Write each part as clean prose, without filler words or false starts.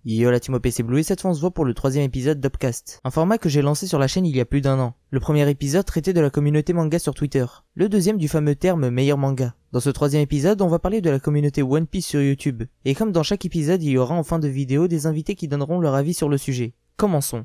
Yo la team OP c'est Blue et cette fois on se voit pour le 3ème épisode d'Upcast, un format que j'ai lancé sur la chaîne il y a plus d'1 an. Le premier épisode traitait de la communauté manga sur Twitter, le deuxième du fameux terme meilleur manga. Dans ce 3ème épisode on va parler de la communauté One Piece sur YouTube, et comme dans chaque épisode il y aura en fin de vidéo des invités qui donneront leur avis sur le sujet. Commençons.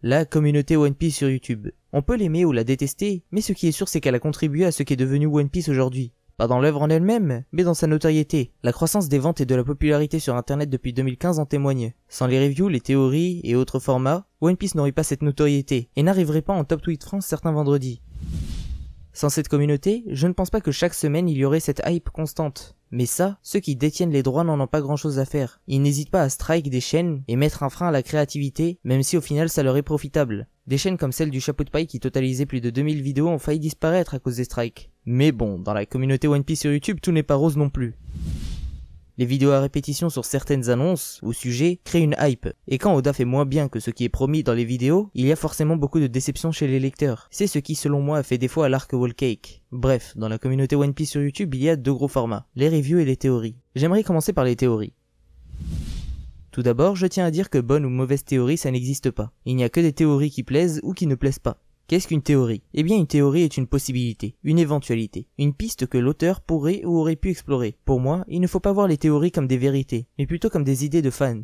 La communauté One Piece sur YouTube. On peut l'aimer ou la détester, mais ce qui est sûr c'est qu'elle a contribué à ce qu'est devenu One Piece aujourd'hui. Pas dans l'œuvre en elle-même, mais dans sa notoriété. La croissance des ventes et de la popularité sur internet depuis 2015 en témoigne. Sans les reviews, les théories et autres formats, One Piece n'aurait pas cette notoriété, et n'arriverait pas en top tweet France certains vendredis. Sans cette communauté, je ne pense pas que chaque semaine il y aurait cette hype constante. Mais ça, ceux qui détiennent les droits n'en ont pas grand chose à faire. Ils n'hésitent pas à strike des chaînes et mettre un frein à la créativité, même si au final ça leur est profitable. Des chaînes comme celle du Chapeau de Paille qui totalisait plus de 2000 vidéos ont failli disparaître à cause des strikes. Mais bon, dans la communauté One Piece sur YouTube, tout n'est pas rose non plus. Les vidéos à répétition sur certaines annonces ou sujets créent une hype, et quand Oda fait moins bien que ce qui est promis dans les vidéos, il y a forcément beaucoup de déception chez les lecteurs. C'est ce qui selon moi a fait défaut à l'arc Wall Cake. Bref, dans la communauté One Piece sur YouTube, il y a deux gros formats, les reviews et les théories. J'aimerais commencer par les théories. Tout d'abord, je tiens à dire que bonne ou mauvaise théorie ça n'existe pas. Il n'y a que des théories qui plaisent ou qui ne plaisent pas. Qu'est-ce qu'une théorie? Eh bien une théorie est une possibilité, une éventualité, une piste que l'auteur pourrait ou aurait pu explorer. Pour moi, il ne faut pas voir les théories comme des vérités, mais plutôt comme des idées de fans.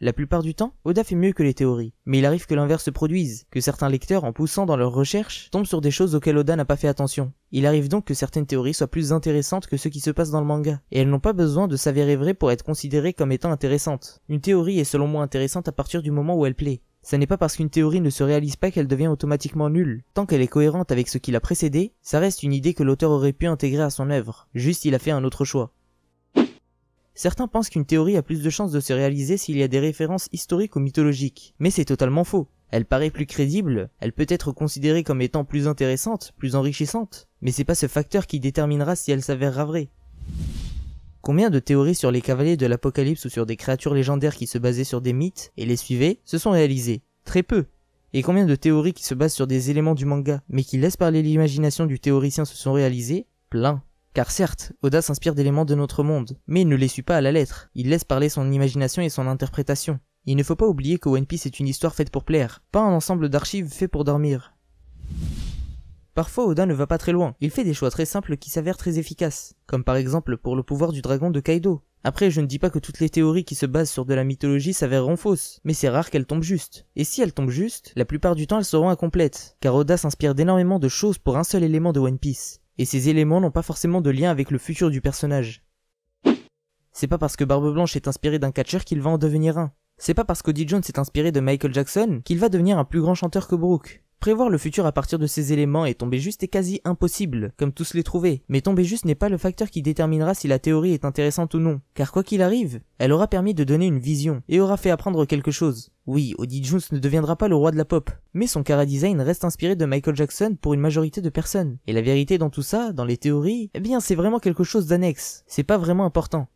La plupart du temps, Oda fait mieux que les théories, mais il arrive que l'inverse se produise, que certains lecteurs en poussant dans leurs recherches tombent sur des choses auxquelles Oda n'a pas fait attention. Il arrive donc que certaines théories soient plus intéressantes que ce qui se passe dans le manga, et elles n'ont pas besoin de s'avérer vraies pour être considérées comme étant intéressantes. Une théorie est selon moi intéressante à partir du moment où elle plaît. Ça n'est pas parce qu'une théorie ne se réalise pas qu'elle devient automatiquement nulle. Tant qu'elle est cohérente avec ce qui l'a précédé, ça reste une idée que l'auteur aurait pu intégrer à son œuvre, juste il a fait un autre choix. Certains pensent qu'une théorie a plus de chances de se réaliser s'il y a des références historiques ou mythologiques, mais c'est totalement faux. Elle paraît plus crédible, elle peut être considérée comme étant plus intéressante, plus enrichissante, mais c'est pas ce facteur qui déterminera si elle s'avérera vraie. Combien de théories sur les cavaliers de l'Apocalypse ou sur des créatures légendaires qui se basaient sur des mythes et les suivaient se sont réalisées? Très peu. Et combien de théories qui se basent sur des éléments du manga mais qui laissent parler l'imagination du théoricien se sont réalisées? Plein. Car certes, Oda s'inspire d'éléments de notre monde, mais il ne les suit pas à la lettre, il laisse parler son imagination et son interprétation. Il ne faut pas oublier que One Piece est une histoire faite pour plaire, pas un ensemble d'archives fait pour dormir. Parfois Oda ne va pas très loin, il fait des choix très simples qui s'avèrent très efficaces, comme par exemple pour le pouvoir du dragon de Kaido. Après je ne dis pas que toutes les théories qui se basent sur de la mythologie s'avèreront fausses, mais c'est rare qu'elles tombent justes. Et si elles tombent justes, la plupart du temps elles seront incomplètes, car Oda s'inspire d'énormément de choses pour un seul élément de One Piece. Et ces éléments n'ont pas forcément de lien avec le futur du personnage. C'est pas parce que Barbe Blanche est inspiré d'un catcheur qu'il va en devenir un. C'est pas parce qu'Odie Jones est inspiré de Michael Jackson qu'il va devenir un plus grand chanteur que Brooke. Prévoir le futur à partir de ces éléments et tomber juste est quasi impossible, comme tous les trouver. Mais tomber juste n'est pas le facteur qui déterminera si la théorie est intéressante ou non. Car quoi qu'il arrive, elle aura permis de donner une vision, et aura fait apprendre quelque chose. Oui, Odie Jones ne deviendra pas le roi de la pop, mais son chara-design reste inspiré de Michael Jackson pour une majorité de personnes. Et la vérité dans tout ça, dans les théories, eh bien c'est vraiment quelque chose d'annexe. C'est pas vraiment important.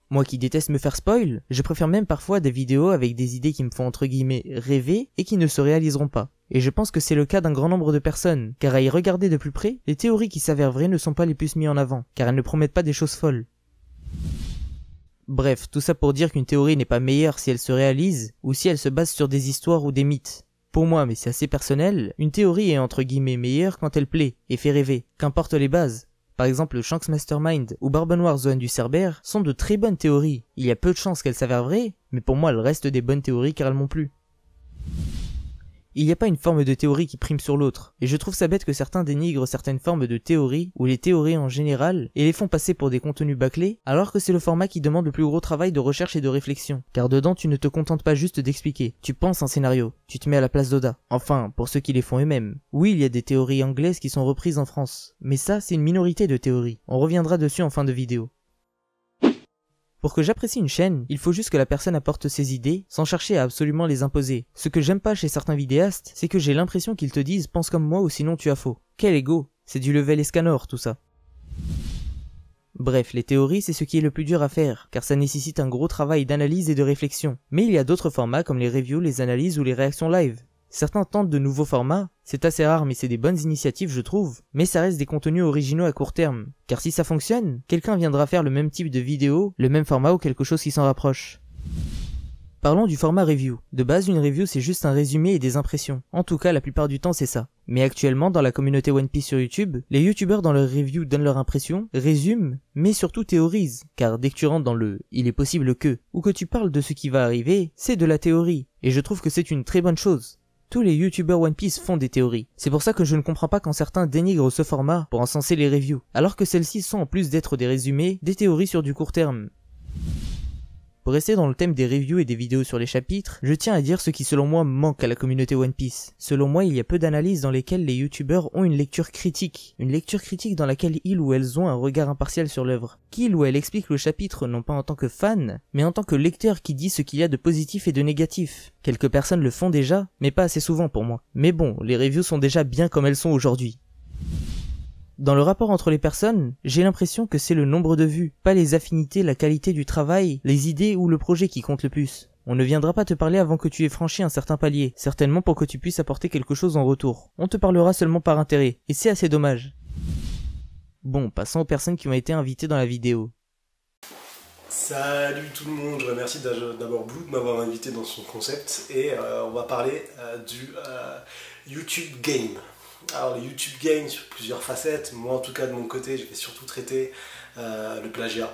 Moi qui déteste me faire spoil, je préfère même parfois des vidéos avec des idées qui me font entre guillemets rêver et qui ne se réaliseront pas. Et je pense que c'est le cas d'un grand nombre de personnes, car à y regarder de plus près, les théories qui s'avèrent vraies ne sont pas les plus mises en avant, car elles ne promettent pas des choses folles. Bref, tout ça pour dire qu'une théorie n'est pas meilleure si elle se réalise, ou si elle se base sur des histoires ou des mythes. Pour moi, mais c'est assez personnel, une théorie est entre guillemets meilleure quand elle plaît, et fait rêver, qu'importe les bases. Par exemple, Shanks Mastermind ou Barbe Noire Zoan du Cerbère sont de très bonnes théories. Il y a peu de chances qu'elles s'avèrent vraies, mais pour moi elles restent des bonnes théories car elles m'ont plu. Il n'y a pas une forme de théorie qui prime sur l'autre, et je trouve ça bête que certains dénigrent certaines formes de théories, ou les théories en général, et les font passer pour des contenus bâclés, alors que c'est le format qui demande le plus gros travail de recherche et de réflexion. Car dedans tu ne te contentes pas juste d'expliquer, tu penses un scénario, tu te mets à la place d'Oda. Enfin, pour ceux qui les font eux-mêmes. Oui, il y a des théories anglaises qui sont reprises en France, mais ça c'est une minorité de théories, on reviendra dessus en fin de vidéo. Pour que j'apprécie une chaîne, il faut juste que la personne apporte ses idées, sans chercher à absolument les imposer. Ce que j'aime pas chez certains vidéastes, c'est que j'ai l'impression qu'ils te disent « pense comme moi ou sinon tu as faux ». Quel ego, c'est du level Escanor tout ça. Bref, les théories c'est ce qui est le plus dur à faire, car ça nécessite un gros travail d'analyse et de réflexion. Mais il y a d'autres formats comme les reviews, les analyses ou les réactions live. Certains tentent de nouveaux formats, c'est assez rare mais c'est des bonnes initiatives je trouve, mais ça reste des contenus originaux à court terme. Car si ça fonctionne, quelqu'un viendra faire le même type de vidéo, le même format ou quelque chose qui s'en rapproche. Parlons du format review. De base, une review c'est juste un résumé et des impressions. En tout cas, la plupart du temps c'est ça. Mais actuellement, dans la communauté One Piece sur YouTube, les youtubeurs dans leurs reviews donnent leurs impressions, résument, mais surtout théorisent. Car dès que tu rentres dans le « il est possible que » ou que tu parles de ce qui va arriver, c'est de la théorie. Et je trouve que c'est une très bonne chose. Tous les youtubeurs One Piece font des théories. C'est pour ça que je ne comprends pas quand certains dénigrent ce format pour encenser les reviews, alors que celles-ci sont en plus d'être des résumés, des théories sur du court terme. Pour rester dans le thème des reviews et des vidéos sur les chapitres, je tiens à dire ce qui selon moi manque à la communauté One Piece. Selon moi, il y a peu d'analyses dans lesquelles les youtubeurs ont une lecture critique dans laquelle ils ou elles ont un regard impartial sur l'œuvre, qu'il ou elle explique le chapitre non pas en tant que fan, mais en tant que lecteur qui dit ce qu'il y a de positif et de négatif. Quelques personnes le font déjà, mais pas assez souvent pour moi. Mais bon, les reviews sont déjà bien comme elles sont aujourd'hui. Dans le rapport entre les personnes, j'ai l'impression que c'est le nombre de vues, pas les affinités, la qualité du travail, les idées ou le projet qui compte le plus. On ne viendra pas te parler avant que tu aies franchi un certain palier, certainement pour que tu puisses apporter quelque chose en retour. On te parlera seulement par intérêt, et c'est assez dommage. Bon, passons aux personnes qui ont été invitées dans la vidéo. Salut tout le monde, je remercie d'abord Blue de m'avoir invité dans son concept et on va parler du YouTube Game. Alors le YouTube Game sur plusieurs facettes, moi en tout cas de mon côté je vais surtout traiter le plagiat,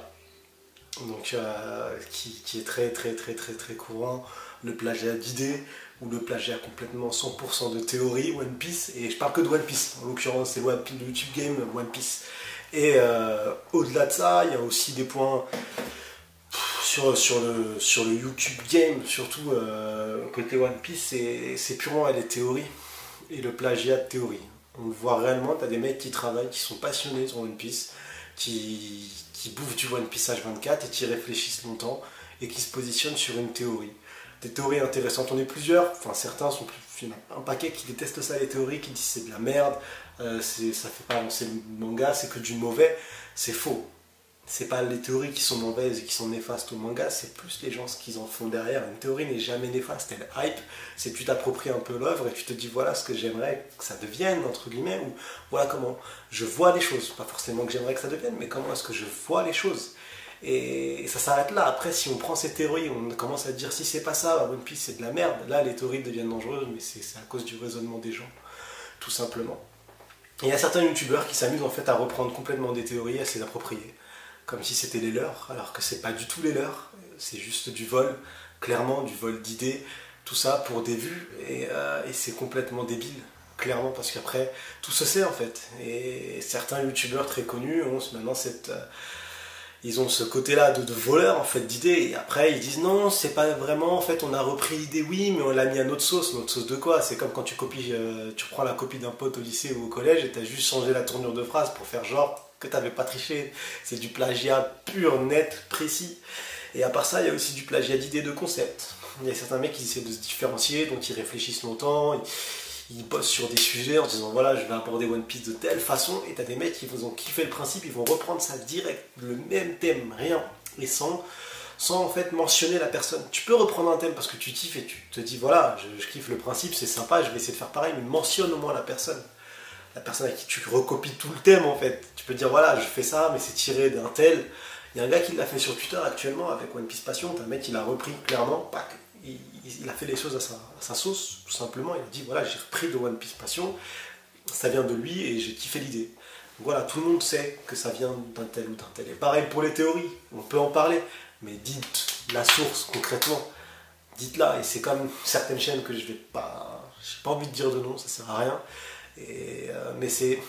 donc qui est très courant, le plagiat d'idées ou le plagiat complètement 100% de théorie One Piece, et je parle que de One Piece, en l'occurrence c'est le YouTube Game One Piece. Et au-delà de ça, il y a aussi des points sur le YouTube Game, surtout côté One Piece, c'est purement les théories et le plagiat de théorie. On le voit réellement, tu as des mecs qui travaillent, qui sont passionnés sur One Piece, qui bouffent du One Piece H24 et qui réfléchissent longtemps et qui se positionnent sur une théorie. Des théories intéressantes, on est plusieurs, enfin certains sont plus, un paquet qui détestent ça, les théories, qui disent c'est de la merde, ça fait pas avancer le manga, c'est que du mauvais. C'est faux. C'est pas les théories qui sont mauvaises et qui sont néfastes au manga, c'est plus les gens ce qu'ils en font derrière. Une théorie n'est jamais néfaste, elle hype, c'est que tu t'appropries un peu l'œuvre et tu te dis voilà ce que j'aimerais que ça devienne, entre guillemets, ou voilà comment je vois les choses. Pas forcément que j'aimerais que ça devienne, mais comment est-ce que je vois les choses. Et ça s'arrête là. Après, si on prend ces théories, on commence à dire si c'est pas ça, One Piece c'est de la merde, là les théories deviennent dangereuses, mais c'est à cause du raisonnement des gens, tout simplement. Et il y a certains youtubeurs qui s'amusent en fait à reprendre complètement des théories, à se les approprier, comme si c'était les leurs, alors que c'est pas du tout les leurs, c'est juste du vol, clairement, du vol d'idées, tout ça pour des vues, et c'est complètement débile, clairement, parce qu'après, tout se sait en fait. Et certains youtubeurs très connus ont maintenant ils ont ce côté-là de voleur en fait d'idées, et après ils disent non, c'est pas vraiment, en fait on a repris l'idée, oui, mais on l'a mis à notre sauce de quoi? C'est comme quand tu copies, tu prends la copie d'un pote au lycée ou au collège et t'as juste changé la tournure de phrase pour faire genre que t'avais pas triché. C'est du plagiat pur, net, précis. Et à part ça, il y a aussi du plagiat d'idées, de concepts. Il y a certains mecs qui essaient de se différencier, donc ils réfléchissent longtemps, ils bossent sur des sujets en disant voilà, je vais aborder One Piece de telle façon, et t'as des mecs qui vont kiffer le principe, ils vont reprendre ça direct, le même thème, rien, et sans en fait mentionner la personne. Tu peux reprendre un thème parce que tu kiffes et tu te dis voilà, je kiffe le principe, c'est sympa, je vais essayer de faire pareil, mais mentionne au moins la personne. La personne à qui tu recopies tout le thème en fait. Tu peux dire voilà, je fais ça, mais c'est tiré d'un tel. Il y a un gars qui l'a fait sur Twitter actuellement avec One Piece Passion, un mec qui l'a repris clairement, pac, il a fait les choses à sa sauce, tout simplement. Il a dit voilà, j'ai repris de One Piece Passion, ça vient de lui et j'ai kiffé l'idée. Donc voilà, tout le monde sait que ça vient d'un tel ou d'un tel. Et pareil pour les théories, on peut en parler, mais dites la source concrètement, dites-la. Et c'est comme certaines chaînes que j'ai pas envie de dire de nom, ça sert à rien. Mais c'est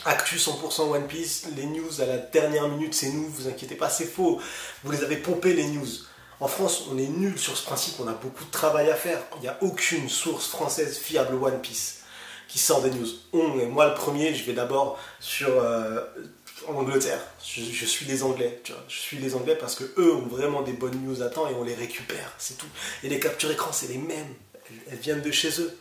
actu 100% One Piece, les news à la dernière minute, c'est nous, vous inquiétez pas, c'est faux, vous les avez pompés les news. En France, on est nul sur ce principe, on a beaucoup de travail à faire, il n'y a aucune source française fiable One Piece qui sort des news. Et moi le premier, je vais d'abord sur Angleterre, je suis les Anglais, tu vois. Je suis les Anglais parce que eux ont vraiment des bonnes news à temps et on les récupère, c'est tout. Et les captures écran, c'est les mêmes, elles viennent de chez eux.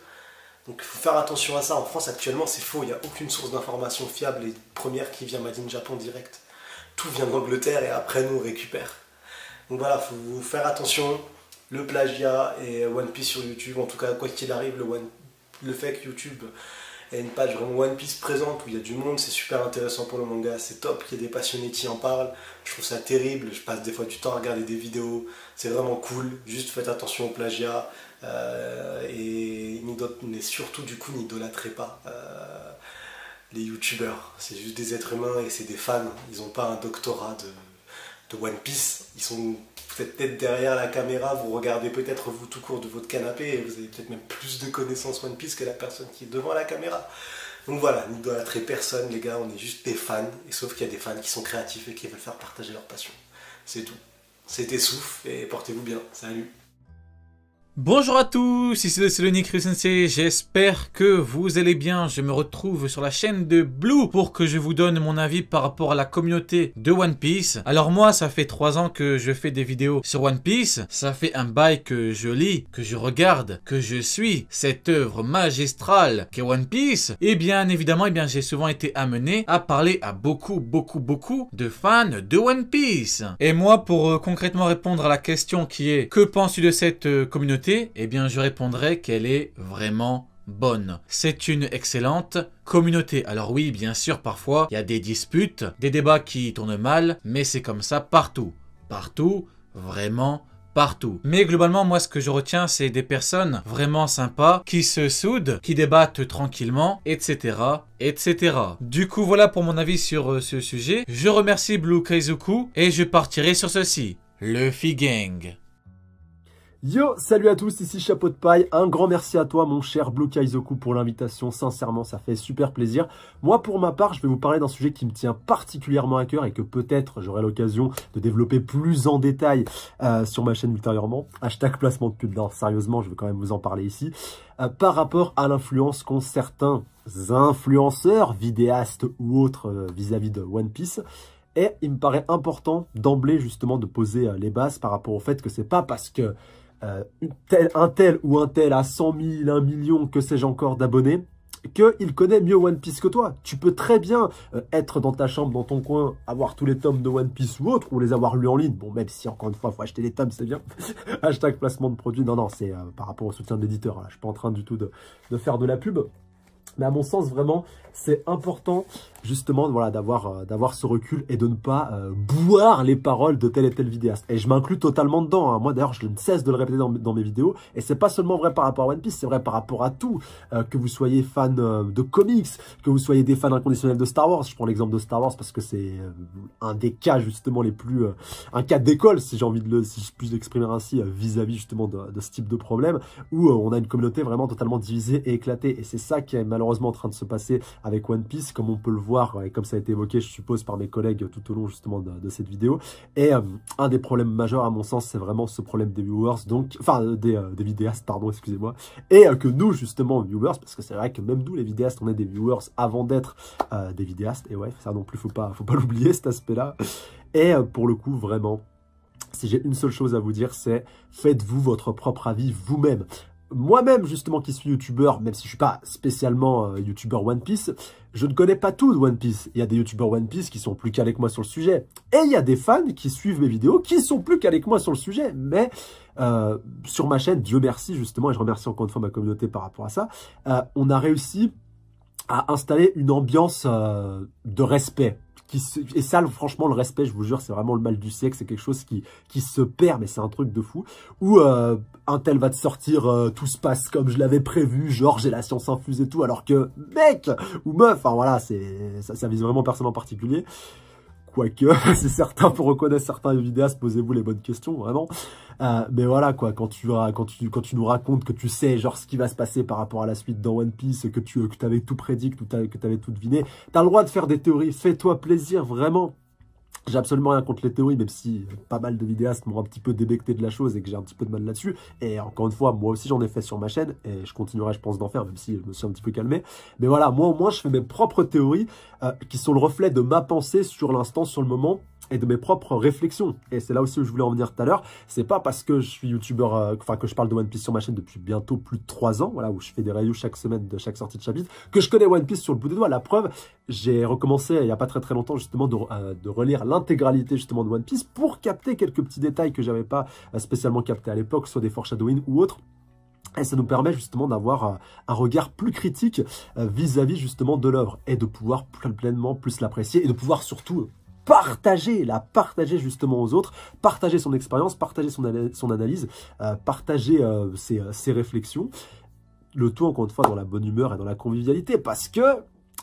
Donc il faut faire attention à ça. En France actuellement c'est faux, il n'y a aucune source d'information fiable et première qui vient Made in Japan direct. Tout vient d'Angleterre et après nous on récupère. Donc voilà, il faut faire attention, le plagiat et One Piece sur YouTube. En tout cas, quoi qu'il arrive, le fait que YouTube ait une page vraiment One Piece présente où il y a du monde, c'est super intéressant pour le manga, c'est top qu'il y ait des passionnés qui en parlent. Je trouve ça terrible, je passe des fois du temps à regarder des vidéos, c'est vraiment cool. Juste faites attention au plagiat mais surtout du coup n'idolâtrez pas les youtubeurs. C'est juste des êtres humains et c'est des fans, ils n'ont pas un doctorat de One Piece, ils sont peut-être derrière la caméra, vous regardez peut-être vous tout court de votre canapé et vous avez peut-être même plus de connaissances One Piece que la personne qui est devant la caméra. Donc voilà, n'idolâtrez personne les gars, on est juste des fans, et sauf qu'il y a des fans qui sont créatifs et qui veulent faire partager leur passion. C'est tout. C'était Souffle et portez-vous bien. Salut. Bonjour à tous, ici c'est le Nick Sensei, j'espère que vous allez bien. Je me retrouve sur la chaîne de Blue pour que je vous donne mon avis par rapport à la communauté de One Piece. Alors moi, ça fait 3 ans que je fais des vidéos sur One Piece. Ça fait un bail que je lis, que je regarde, que je suis cette œuvre magistrale qu'est One Piece. Et bien évidemment, j'ai souvent été amené à parler à beaucoup de fans de One Piece. Et moi, pour concrètement répondre à la question qui est « Que penses-tu de cette communauté ?» Eh bien, je répondrai qu'elle est vraiment bonne. C'est une excellente communauté. Alors oui, bien sûr, parfois, il y a des disputes, des débats qui tournent mal, mais c'est comme ça partout. Partout, vraiment partout. Mais globalement, moi, ce que je retiens, c'est des personnes vraiment sympas, qui se soudent, qui débattent tranquillement, etc. etc. Du coup, voilà pour mon avis sur ce sujet. Je remercie Blue Kaizoku et je partirai sur ceci. Luffy Gang. Yo, salut à tous, ici Chapeau de Paille, un grand merci à toi mon cher Blue Kaizoku pour l'invitation, sincèrement ça fait super plaisir. Moi pour ma part je vais vous parler d'un sujet qui me tient particulièrement à cœur et que peut-être j'aurai l'occasion de développer plus en détail sur ma chaîne ultérieurement. Hashtag placement de pub, non sérieusement je vais quand même vous en parler ici. Par rapport à l'influence qu'ont certains influenceurs, vidéastes ou autres vis-à-vis de One Piece. Et il me paraît important d'emblée justement de poser les bases par rapport au fait que c'est pas parce que un tel ou un tel a 100 000, 1 million, que sais-je encore d'abonnés, qu'il connaît mieux One Piece que toi. Tu peux très bien être dans ta chambre, dans ton coin, avoir tous les tomes de One Piece ou autres, ou les avoir lus en ligne. Bon, même si encore une fois, il faut acheter les tomes, c'est bien. Hashtag placement de produit. Non, non, c'est par rapport au soutien d'éditeur. Je ne suis pas en train du tout de faire de la pub. Mais à mon sens, vraiment, c'est important justement voilà, d'avoir ce recul et de ne pas boire les paroles de tel et tel vidéaste. Et je m'inclus totalement dedans. Hein. Moi d'ailleurs, je ne cesse de le répéter dans mes vidéos. Et c'est pas seulement vrai par rapport à One Piece, c'est vrai par rapport à tout. Que vous soyez fan de comics, que vous soyez des fans inconditionnels de Star Wars. Je prends l'exemple de Star Wars parce que c'est un des cas justement les plus... un cas d'école, si j'ai envie si je puis l'exprimer ainsi, vis-à-vis justement de ce type de problème, où on a une communauté vraiment totalement divisée et éclatée. Et c'est ça qui est malheureusement en train de se passer avec One Piece, comme on peut le voir, et comme ça a été évoqué, je suppose, par mes collègues tout au long justement de cette vidéo. Et un des problèmes majeurs, à mon sens, c'est vraiment ce problème des viewers, donc, enfin, des vidéastes, pardon, excusez-moi, et que nous, justement, viewers, parce que c'est vrai que même nous, les vidéastes, on est des viewers avant d'être des vidéastes, et ouais, ça non plus, faut pas l'oublier, cet aspect-là. Et pour le coup, vraiment, si j'ai une seule chose à vous dire, c'est faites-vous votre propre avis vous-même. Moi-même, justement, qui suis youtubeur, même si je suis pas spécialement youtubeur One Piece, je ne connais pas tout de One Piece. Il y a des youtubeurs One Piece qui sont plus calés que moi sur le sujet. Et il y a des fans qui suivent mes vidéos qui sont plus calés que moi sur le sujet. Mais sur ma chaîne, Dieu merci, justement, et je remercie encore une fois ma communauté par rapport à ça, on a réussi à installer une ambiance de respect. Et ça, franchement, le respect, je vous jure, c'est vraiment le mal du siècle. C'est quelque chose qui se perd, mais c'est un truc de fou. Où un tel va te sortir, tout se passe comme je l'avais prévu, genre j'ai la science infuse et tout, alors que mec ou meuf, enfin voilà, ça vise vraiment personne en particulier. Quoique, c'est certain, pour reconnaître certains vidéastes, posez-vous les bonnes questions, vraiment. Mais voilà, quoi, quand tu nous racontes que tu sais, genre, ce qui va se passer par rapport à la suite dans One Piece, que tu avais tout prédit, que tu avais tout deviné, t'as le droit de faire des théories, fais-toi plaisir, vraiment. J'ai absolument rien contre les théories, même si pas mal de vidéastes m'ont un petit peu débecté de la chose et que j'ai un petit peu de mal là-dessus. Et encore une fois, moi aussi j'en ai fait sur ma chaîne et je continuerai, je pense, d'en faire, même si je me suis un petit peu calmé. Mais voilà, moi au moins je fais mes propres théories qui sont le reflet de ma pensée sur l'instant, sur le moment. et de mes propres réflexions. Et c'est là aussi où je voulais en venir tout à l'heure. C'est pas parce que je suis youtubeur, que je parle de One Piece sur ma chaîne depuis bientôt plus de 3 ans, voilà, où je fais des reviews chaque semaine de chaque sortie de chapitre, que je connais One Piece sur le bout des doigts. La preuve, j'ai recommencé il y a pas très longtemps justement de relire l'intégralité justement de One Piece pour capter quelques petits détails que j'avais pas spécialement captés à l'époque, soit des foreshadowing ou autres. Et ça nous permet justement d'avoir un regard plus critique vis-à-vis justement de l'œuvre et de pouvoir pleinement plus l'apprécier et de pouvoir surtout la partager justement aux autres, partager son expérience, partager son analyse, partager ses réflexions. Le tout encore une fois dans la bonne humeur et dans la convivialité parce que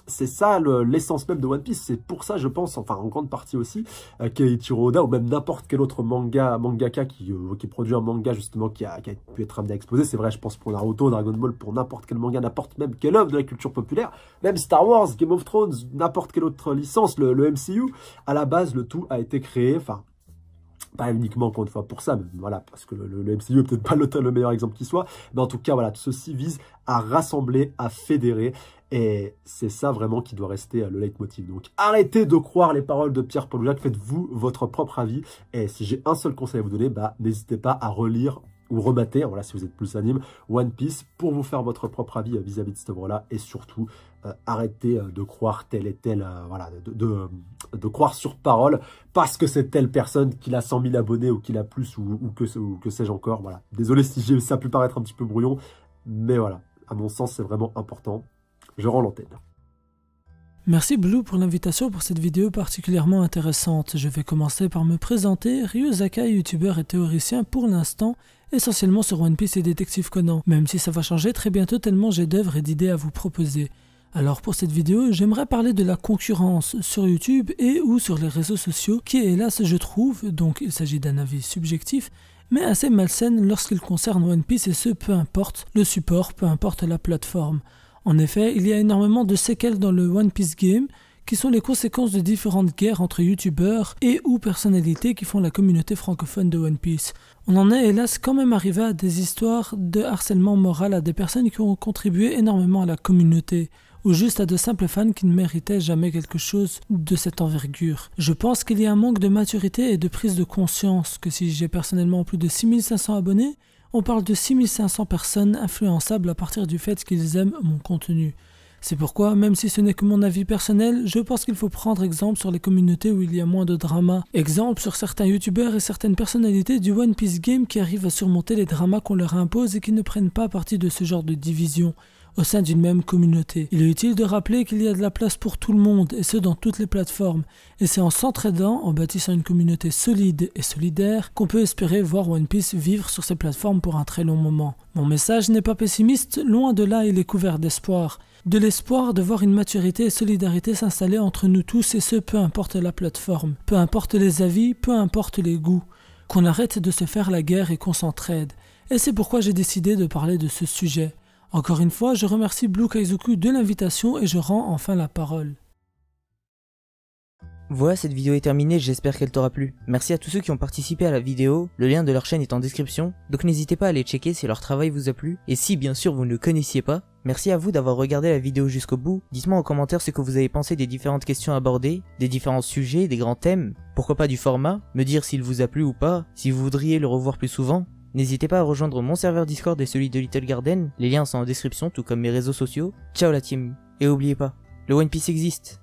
c'est ça l'essence même de One Piece. C'est pour ça, je pense, enfin en grande partie aussi, qu'Eiichiro Oda ou même n'importe quel autre mangaka qui produit un manga justement qui a pu être amené à exploser. C'est vrai, je pense pour Naruto, Dragon Ball, pour n'importe quel manga, n'importe même quelle œuvre de la culture populaire, même Star Wars, Game of Thrones, n'importe quelle autre licence, le MCU. À la base, le tout a été créé, enfin, pas uniquement encore une fois pour ça, mais voilà, parce que le MCU est peut-être pas le meilleur exemple qui soit, mais en tout cas, voilà, ceci vise à rassembler, à fédérer, et c'est ça vraiment qui doit rester le leitmotiv. Donc arrêtez de croire les paroles de Pierre-Paul Jacques, faites-vous votre propre avis, et si j'ai un seul conseil à vous donner, bah n'hésitez pas à relire ou remater, voilà, si vous êtes plus anime, One Piece pour vous faire votre propre avis vis-à-vis de cette œuvre-là, et surtout arrêtez de croire telle et telle, voilà, de croire sur parole parce que c'est telle personne qui a 100 000 abonnés ou qui a plus ou que sais-je encore, voilà. Désolé si ça a pu paraître un petit peu brouillon, mais voilà, à mon sens c'est vraiment important. Je rends l'antenne. Merci Blue pour l'invitation pour cette vidéo particulièrement intéressante. Je vais commencer par me présenter. Ryu Zakai, youtubeur et théoricien pour l'instant, essentiellement sur One Piece et Détective Conan, même si ça va changer très bientôt tellement j'ai d'œuvres et d'idées à vous proposer. Alors pour cette vidéo, j'aimerais parler de la concurrence sur YouTube et ou sur les réseaux sociaux qui est hélas je trouve, donc il s'agit d'un avis subjectif, mais assez malsaine lorsqu'il concerne One Piece et ce peu importe le support, peu importe la plateforme. En effet, il y a énormément de séquelles dans le One Piece Game qui sont les conséquences de différentes guerres entre youtubeurs et ou personnalités qui font la communauté francophone de One Piece. On en est hélas quand même arrivé à des histoires de harcèlement moral à des personnes qui ont contribué énormément à la communauté, ou juste à de simples fans qui ne méritaient jamais quelque chose de cette envergure. Je pense qu'il y a un manque de maturité et de prise de conscience que si j'ai personnellement plus de 6500 abonnés, on parle de 6500 personnes influençables à partir du fait qu'ils aiment mon contenu. C'est pourquoi, même si ce n'est que mon avis personnel, je pense qu'il faut prendre exemple sur les communautés où il y a moins de drama. Exemple sur certains youtubeurs et certaines personnalités du One Piece Game qui arrivent à surmonter les dramas qu'on leur impose et qui ne prennent pas partie de ce genre de division au sein d'une même communauté. Il est utile de rappeler qu'il y a de la place pour tout le monde, et ce dans toutes les plateformes. Et c'est en s'entraidant, en bâtissant une communauté solide et solidaire, qu'on peut espérer voir One Piece vivre sur ces plateformes pour un très long moment. Mon message n'est pas pessimiste, loin de là il est couvert d'espoir. De l'espoir de voir une maturité et solidarité s'installer entre nous tous, et ce peu importe la plateforme, peu importe les avis, peu importe les goûts. Qu'on arrête de se faire la guerre et qu'on s'entraide. Et c'est pourquoi j'ai décidé de parler de ce sujet. Encore une fois, je remercie Blue Kaizoku de l'invitation et je rends enfin la parole. Voilà, cette vidéo est terminée, j'espère qu'elle t'aura plu. Merci à tous ceux qui ont participé à la vidéo, le lien de leur chaîne est en description, donc n'hésitez pas à aller checker si leur travail vous a plu, et si bien sûr vous ne le connaissiez pas. Merci à vous d'avoir regardé la vidéo jusqu'au bout, dites-moi en commentaire ce que vous avez pensé des différentes questions abordées, des différents sujets, des grands thèmes, pourquoi pas du format, me dire s'il vous a plu ou pas, si vous voudriez le revoir plus souvent. N'hésitez pas à rejoindre mon serveur Discord et celui de Little Garden, les liens sont en description tout comme mes réseaux sociaux. Ciao la team, et oubliez pas, le One Piece existe.